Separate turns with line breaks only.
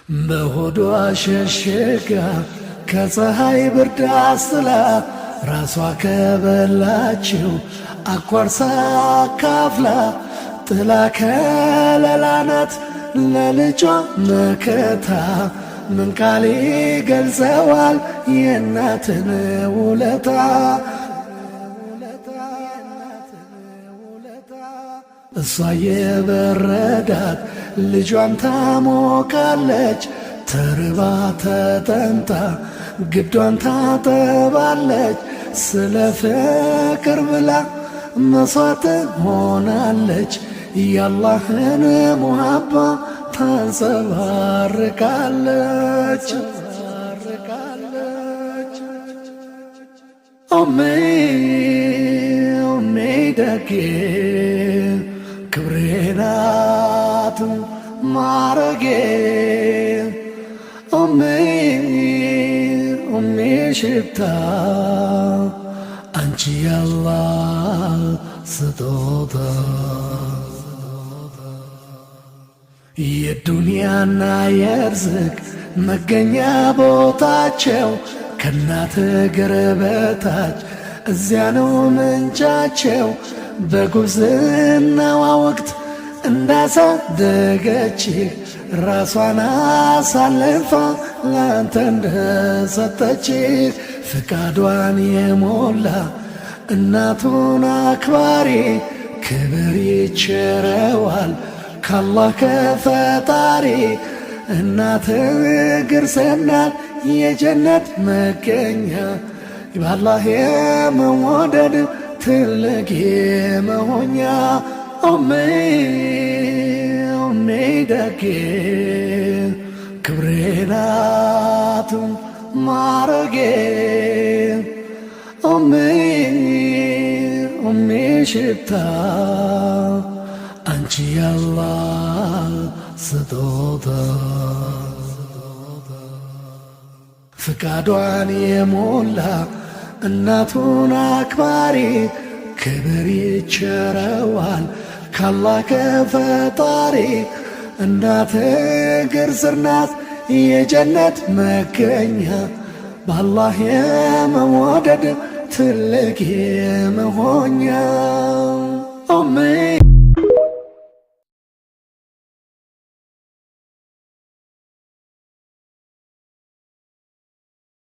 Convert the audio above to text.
በሆዷ ሸሸጋ ከፀሐይ ብርድ አስጥላ ራሷ ከበላችው አኳርሳ ካፍላ ጥላ ከለላ ናት ለልጇ መከታ። ምን ቃል ይገልጸዋል የእናትን ውለታ? እሷ የበረዳት ልጇን ታሞቃለች፣ ተርባ ተጠምታ ግዷን ታጠባለች። ስለ ፍቅር ብላ መስዋዕት ሆናለች፣ የአላህን ሙሀባ ታንጸባርቃለች። ኦሜ ኦሜ ደጌ ክብሬ ናት ማረጌ። ኦሜ ኦሜ ሽታ አንቺ ያላህ ስጦታ። የዱንያና የርዝቅ መገኛ ቦታቸው ከእናት እግር በታች እዚያ ነው ምንጫቸው። በጉብዝናዋ ወቅት እንዳሳደገችህ ራሷን አሳልፋ ላንተ እንደሰጠችህ ፍቃዷን የሞላ እናቱን አክባሪ ክብር ይቸረዋል ካላህ ከፈጣሪ። እናት እግር ስናት የጀነት መገኛ ባላህ የመወደድ ትልቅ የመሆኛ። ኦሜ ኦሜ ደጌ ክብሬ ናት ማረጌ። ኦሜ ኦሜ ሽታ አንቺ ያላህ ስጦታ። ፍቃዷን የሞላ እናቱን አክባሪ ክብር ይቸረዋል ካላህ ከፈጣሪ። እናት እግር ስር ናት የጀነት መገኛ ባላህ የመወደድ ትልቅ የመሆኛ። ኦሜ